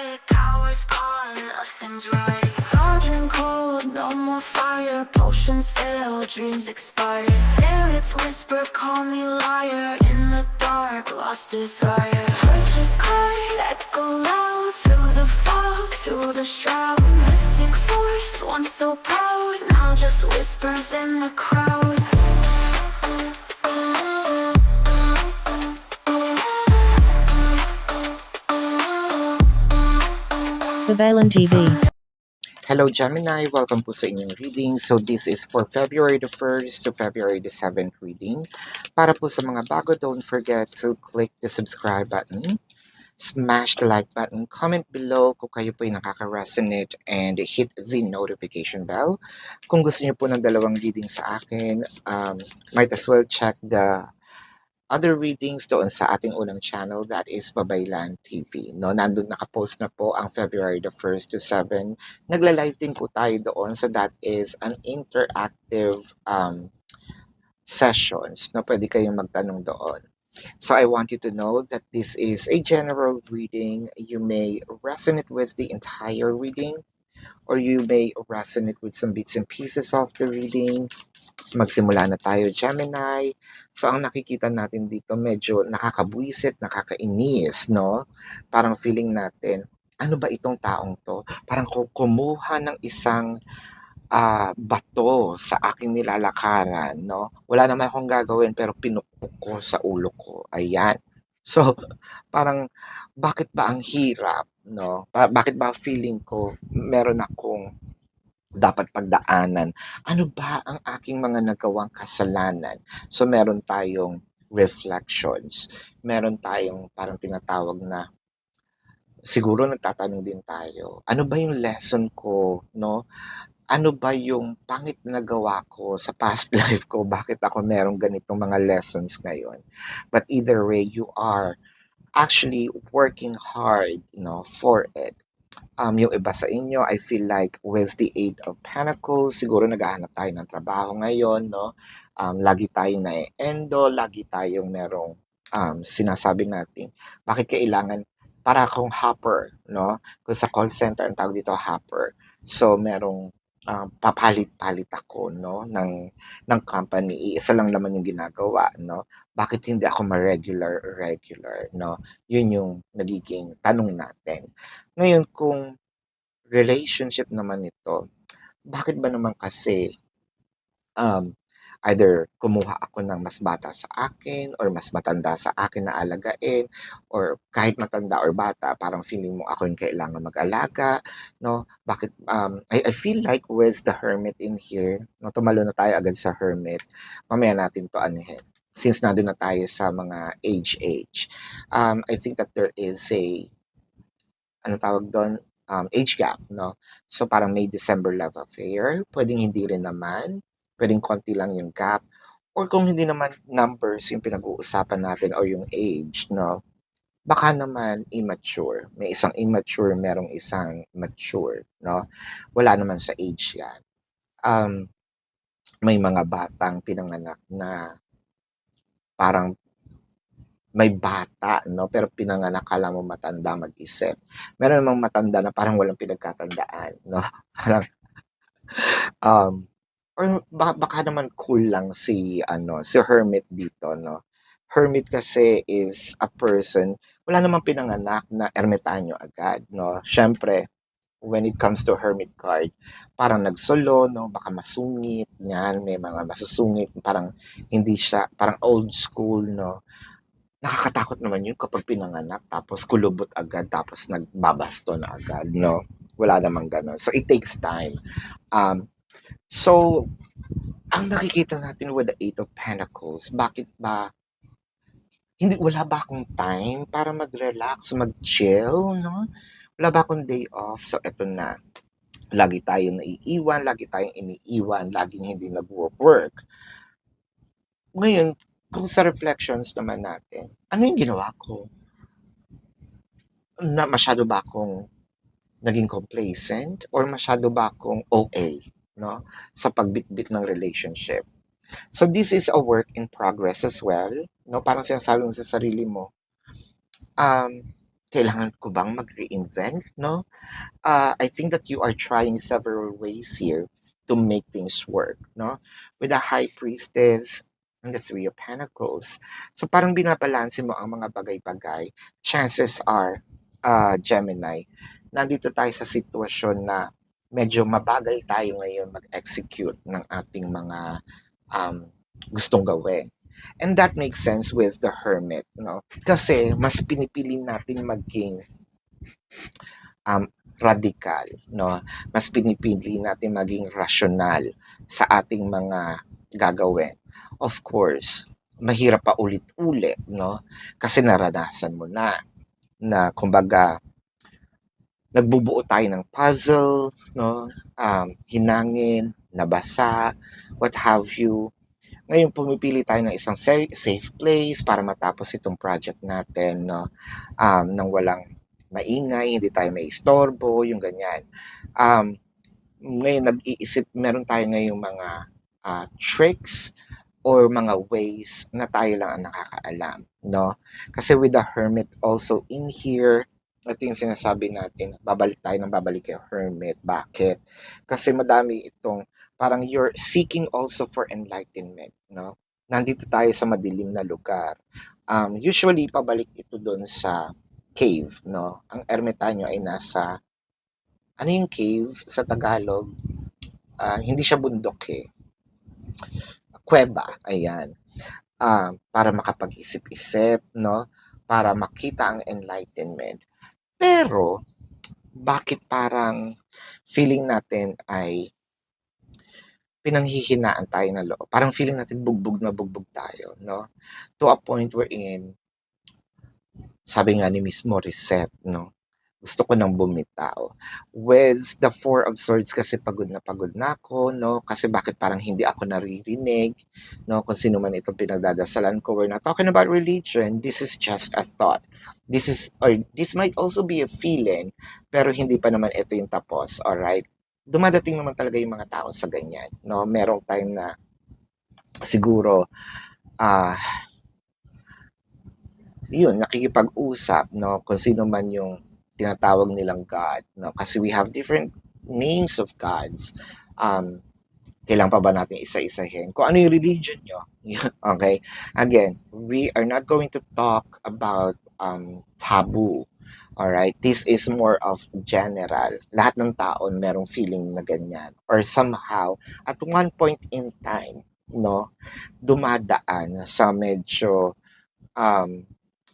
light, power's gone, nothing's right. Cauldron cold, no more fire, potions fail, dreams expire. Spirits whisper, call me liar, in the dark, lost desire. Purchase card, echo loud, through the fog, through the shroud. Mystic force, once so proud, now just whispers in the crowd. Babalan TV. Hello Gemini, welcome po sa inyong reading. So this is for February the 1st to February the 7th reading. Para po sa mga bago, don't forget to click the subscribe button, smash the like button, comment below kung kayo po ay nakaka-resonate, and hit the notification bell. Kung gusto niyo po ng dalawang reading sa akin, might as well check the other readings doon sa ating unang channel, that is Babaylan TV. No, nandun nakapost na po ang February the 1st to 7. Nagla-live din po tayo doon, so that is an interactive sessions. No, pwede kayong magtanong doon. So I want you to know that this is a general reading. You may resonate with the entire reading, or you may resonate with some bits and pieces of the reading. Magsimula na tayo, Gemini. So, ang nakikita natin dito, medyo nakakabwisit, nakakainis, no? Parang feeling natin, ano ba itong taong to? Parang kumuha ng isang bato sa aking nilalakaran, no? Wala naman akong gagawin, pero pinukpok ko sa ulo ko. Ayan. So, parang, bakit ba ang hirap, no? Bakit ba feeling ko meron akong dapat pagdaanan? Ano ba ang aking mga nagawang kasalanan? So meron tayong reflections. Meron tayong parang tinatawag na, siguro nagtatanong din tayo, ano ba yung lesson ko, no? Ano ba yung pangit na nagawa ko sa past life ko? Bakit ako merong ganitong mga lessons ngayon? But either way, you are actually working hard, for it. Yung iba sa inyo, I feel like with the Eight of Pentacles, siguro naghahanap tayo ng trabaho ngayon, no? Lagi tayong na-endo, lagi tayong merong sinasabi natin, bakit kailangan, para akong hopper, no? Kung sa call center, ang tawag dito hopper. So, merong papalit-palit ako, no? Ng company. Isa lang naman yung ginagawa, no? Bakit hindi ako regular, no? Yun yung nagiging tanong natin. Ngayon, kung relationship naman ito, bakit ba naman kasi either kumuha ako ng mas bata sa akin or mas matanda sa akin na alagain, or kahit matanda or bata, parang feeling mo ako yung kailangan mag-alaga, no? Bakit, I feel like with the Hermit in here, no, tumalo na tayo agad sa Hermit, mamaya natin to anuhin. Since nandun na tayo sa mga age, I think that there is a, ano tawag doon, age gap, no? So parang May December love affair, pwedeng hindi rin naman, pwedeng konti lang yung gap, or kung hindi naman numbers yung pinag-uusapan natin or yung age, no? Baka naman immature. May isang immature, merong isang mature, no? Wala naman sa age yan. May mga batang pinanganak na parang may bata, no? Pero pinanganak, kala mo matanda mag-isip. Meron namang matanda na parang walang pinagkatandaan, no? Parang, or baka naman cool lang si Hermit dito, no? Hermit kasi is a person, wala namang pinanganak na ermitanyo agad, no? Syempre, when it comes to Hermit card, parang nagsolo, no? Baka masungit, yan, may mga masusungit, parang hindi siya, parang old school, no? Nakakatakot naman yun kapag pinanganak, tapos kulubot agad, tapos nagbabasto na agad, no? Wala namang gano'n. So, it takes time. So, ang nakikita natin with the Eight of Pentacles, bakit ba, wala ba akong time para mag-relax, mag-chill, no? Wala ba akong day off? So, eto na. Lagi tayong naiiwan, lagi tayong iniiwan, laging hindi nag-work. Ngayon, kung sa reflections naman natin, ano yung ginawa ko? Na masyado ba akong naging complacent, or masyado ba akong OA, no, sa pagbitbit ng relationship? So this is a work in progress as well, no? Parang sinasabi mo sa sarili mo, kailangan ko bang mag-reinvent, no? I think that you are trying several ways here to make things work, no? With the High Priestess and the Three of Pentacles. So parang binabalanse mo ang mga bagay-bagay. Chances are, Gemini, nandito tayo sa sitwasyon na medyo mabagal tayo ngayon mag-execute ng ating mga gustong gawin. And that makes sense with the Hermit, no? Kasi mas pinipili natin maging um, radikal, no? Mas pinipili natin maging rasyonal sa ating mga gagawin. Of course, mahirap pa ulit-ulit, no? Kasi naranasan mo na kumbaga nagbubuo tayo ng puzzle, no? Hinangin, nabasa, what have you. Ngayon pumipili tayo ng isang safe place para matapos itong project natin, no? Nang walang maingay, hindi tayo may istorbo, yung ganyan. Ngayon nag-iisip, meron tayo ngayong mga tricks or mga ways na tayo lang ang nakakaalam, no? Kasi with the Hermit also in here, ito yung sinasabi natin, babalik tayo ng babalik kay Hermit. Bakit? Kasi madami itong, parang you're seeking also for enlightenment, no? Nandito tayo sa madilim na lugar. Usually, pabalik ito doon sa cave, no? Ang ermitanyo ay nasa, ano yung cave sa Tagalog? Hindi siya bundok eh. Kuweba, ayan. Para makapag-isip-isip, no? Para makita ang enlightenment. Pero, bakit parang feeling natin ay pinanghihinaan tayo ng loob? Parang feeling natin bugbog na bugbog tayo, no? To a point wherein, sabi nga ni Miss Morissette, no? Gusto ko nang bumitaw. With the Four of Swords kasi pagod na ako, no? Kasi bakit parang hindi ako naririnig, no? Kung sino man itong pinagdadasalan ko. We're not talking about religion. This is just a thought. This might also be a feeling, pero hindi pa naman ito yung tapos, alright? Dumadating naman talaga yung mga tao sa ganyan, no? Merong time na siguro, yun, nakikipag-usap, no? Kung sino man yung tinatawag nilang God, no? Kasi we have different names of gods. Kailangan pa ba natin isa-isahin? Kung ano yung religion nyo. Okay? Again, we are not going to talk about taboo. Alright? This is more of general. Lahat ng taon merong feeling na ganyan. Or somehow, at one point in time, no, dumadaan sa medyo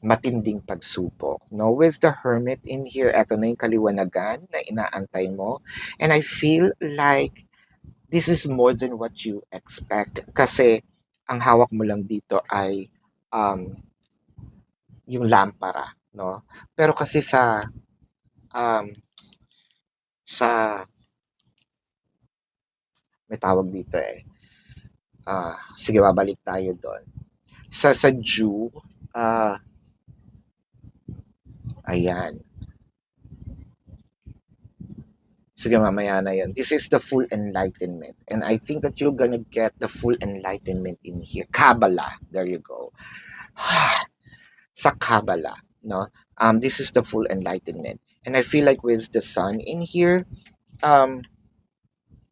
matinding pagsupok. No, with the Hermit in here, eto na yung kaliwanagan na inaantay mo. And I feel like this is more than what you expect. Kasi ang hawak mo lang dito ay yung lampara, no? Pero kasi um, sa may tawag dito eh. Sige, babalik tayo doon. Sa Jew, ayan. Sige, mamaya na yun. This is the full enlightenment. And I think that you're gonna get the full enlightenment in here. Kabbalah. There you go. Sa Kabbalah, no? This is the full enlightenment. And I feel like with the sun in here,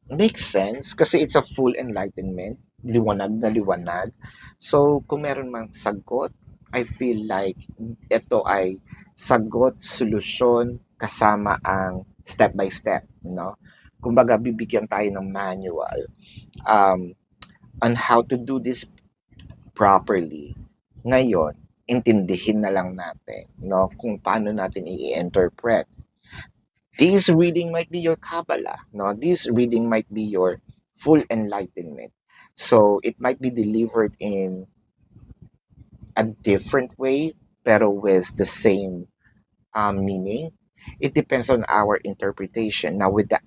makes sense kasi it's a full enlightenment. Liwanag na liwanag. So, kung meron mang sagot, I feel like ito ay sagot, solusyon, kasama ang step by step, no? Kumbaga, bibigyan tayo ng manual on how to do this properly. Ngayon, intindihin na lang natin, no? Kung paano natin i-interpret. This reading might be your Kabbalah, no? This reading might be your full enlightenment. So, it might be delivered in a different way, pero with the same meaning. It depends on our interpretation. Now, with the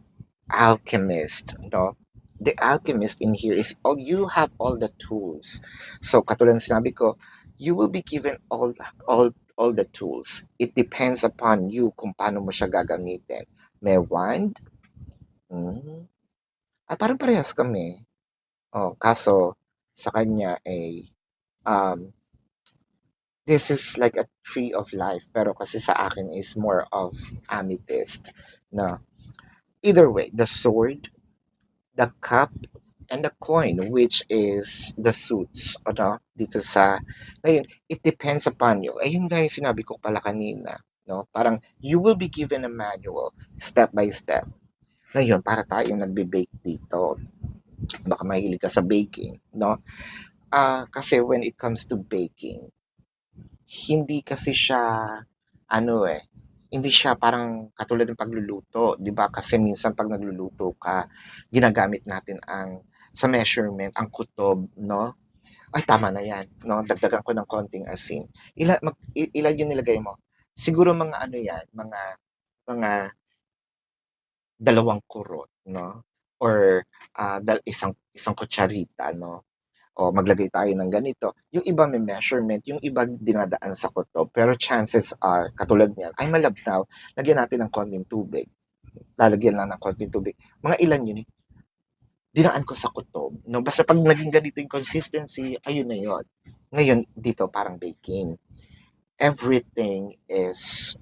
alchemist, no? The alchemist in here is you have all the tools. So, katulad ng sinabi ko, you will be given all the tools. It depends upon you kung paano mo siya gagamitin. May wand. Parang parehas kami. Kaso sa kanya ay This is like a tree of life, pero kasi sa akin is more of amethyst na either way, the sword, the cup, and the coin, which is the suits, ano, dito sa, ngayon, it depends upon you. Ayun nga yung sinabi ko pala kanina, no? Parang, you will be given a manual, step by step. Ngayon, para tayong nagbe-bake dito, baka mahilig ka sa baking, no? Kasi when it comes to baking, hindi kasi siya, ano hindi siya parang katulad ng pagluluto, 'di ba? Kasi minsan pag nagluluto ka, ginagamit natin sa measurement, ang kutob, no? Ay, tama na yan, no? Dagdagan ko ng konting asin. Ilan yung nilagay mo? Siguro mga ano yan, mga dalawang kurot, no? Or isang kutsarita, no? O maglagay tayo ng ganito. Yung iba may measurement, yung iba dinadaan sa kutob. Pero chances are, katulad niyan, ay malabnaw, lagyan natin ng konting tubig. Lalagyan lang ng konting tubig. Mga ilan yun dinaan ko sa kutob. No? Basta pag naging ganito yung consistency, ayun na yun. Ngayon, dito parang baking. Everything is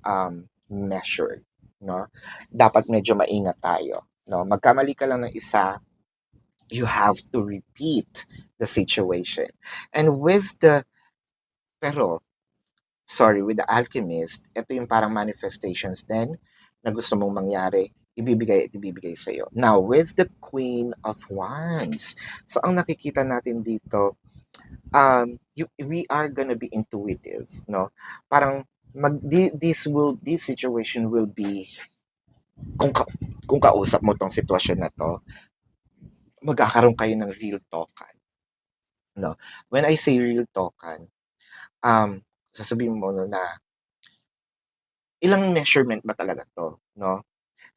measured. No? Dapat medyo maingat tayo. No? Magkamali ka lang ng isa, you have to repeat the situation. And with with the alchemist, ito yung parang manifestations din na gusto mong mangyari, ibibigay at ibibigay sa'yo. Now, with the Queen of Wands, so ang nakikita natin dito, we are gonna be intuitive, no? Parang, this situation will be, kung kausap mo tong sitwasyon na to, magkakaroon kayo ng real talkan. No? When I say real talkan, sasabihin mo no, na ilang measurement ba talaga to, no?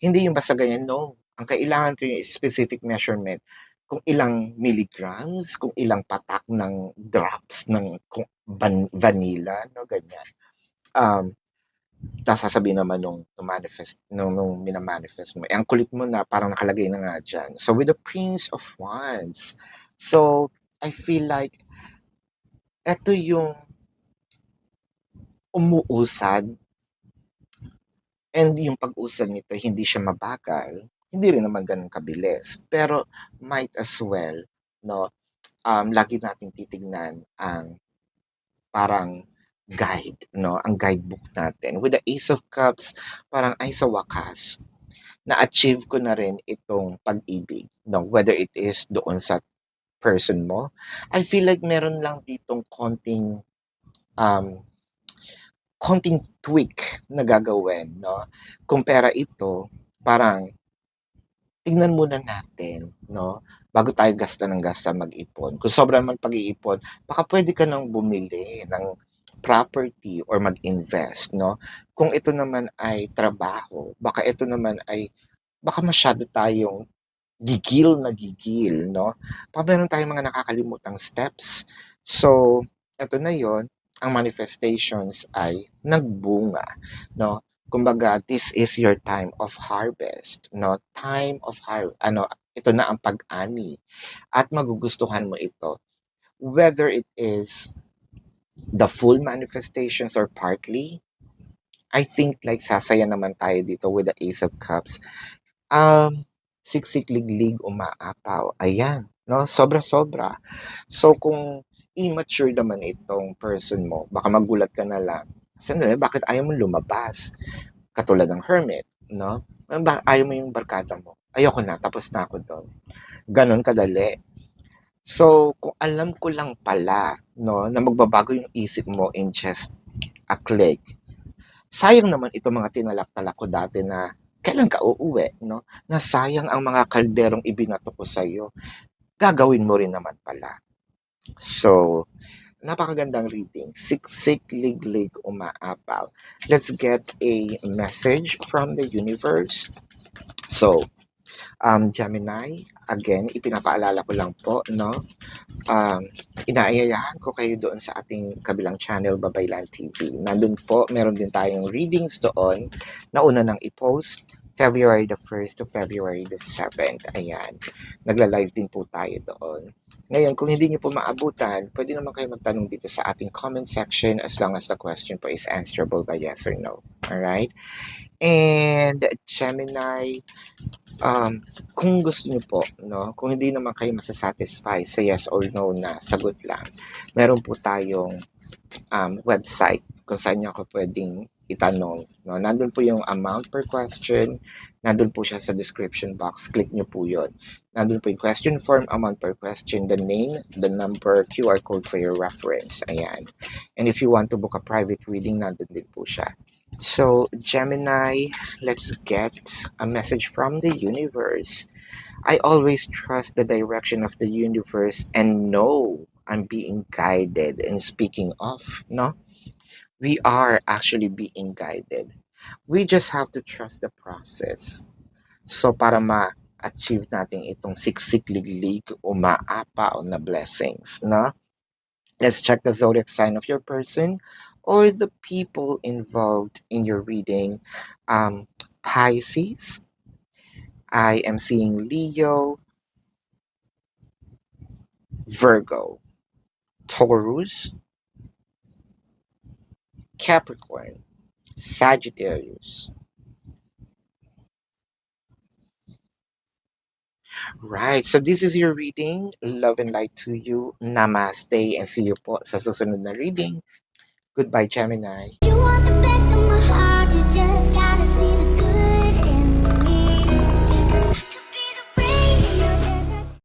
Hindi yung basta ganyan, no. Ang kailangan ko yung specific measurement, kung ilang milligrams, kung ilang patak ng drops ng vanilla, no, ganyan. Tapos sasabihin naman nung minamanifest mo, ang kulit mo na parang nakalagay na nga dyan. So with the Prince of Wands, so I feel like eto yung umuusad, and yung pag-usad nito hindi siya mabagal, hindi rin naman ganun kabilis, pero might as well, no, lagi nating titignan ang parang guide, no, ang guidebook natin. With the Ace of Cups, parang ay sa wakas, na-achieve ko na rin itong pag-ibig, no, whether it is doon sa person mo. I feel like meron lang ditong konting tweak na gagawin, no? Kumpara ito, parang tingnan muna natin, no? Bago tayo gasta ng gasta mag-ipon. Kung sobrang man pag-iipon, baka pwede ka nang bumili ng property or mag-invest, no? Kung ito naman ay trabaho, baka masyado tayong gigil, no? Meron tayong mga nakakalimutang steps. So, ito na yon, ang manifestations ay nagbunga, no? Kumbaga, this is your time of harvest, no? Time of ito na ang pag-ani. At magugustuhan mo ito. Whether it is the full manifestations or partly, I think like sasaya naman tayo dito with the Ace of Cups. Siksik, liglig, umaapaw. Ayan, no? Sobra-sobra. So, kung immature naman itong person mo, baka magulat ka na lang. Sandali, bakit ayaw mo lumabas? Katulad ng hermit, no? Ayaw mo yung barkada mo. Ayoko na, tapos na ako doon. Ganon kadali. So, kung alam ko lang pala, no, na magbabago yung isip mo in just a click, sayang naman itong mga tinalak-talak ko dati na kailan ka uuwi, no? Na sayang ang mga kalderong ibinato ko sa'yo. Gagawin mo rin naman pala. So, napakagandang reading. Siksik, liglig, umaapaw. Let's get a message from the universe. So, Gemini, again, ipinapaalala ko lang po, no? Inaayayahan ko kayo doon sa ating kabilang channel, Babaylan TV. Nandun po, meron din tayong readings doon na una nang i-post February the 1st to February the 7th. Ayan. Nagla-live din po tayo doon. Ngayon, kung hindi niyo po maabutan, pwede naman kayo magtanong dito sa ating comment section as long as the question po is answerable by yes or no. Alright? And Gemini, kung gusto niyo po, no, kung hindi naman kayo masasatisfy sa yes or no na sagot lang, meron po tayong website kung saan niyo ako pwedeng itanong. No? Nandun po yung amount per question. Nandun po siya sa description box. Click niyo po yun. Nandun po yung question form, amount per question, the name, the number, QR code for your reference. Ayan. And if you want to book a private reading, nandun din po siya. So, Gemini, let's get a message from the universe. I always trust the direction of the universe and know I'm being guided. And speaking of, no, we are actually being guided. We just have to trust the process. So para ma-achieve natin itong siksik-liglig o maapa o na blessings, no? Let's check the zodiac sign of your person or the people involved in your reading. Pisces, I am seeing Leo, Virgo, Taurus, Capricorn, Sagittarius. Right, so this is your reading. Love and light to you. Namaste and see you po sa susunod na reading. Goodbye, Gemini. You want the best of my heart, you just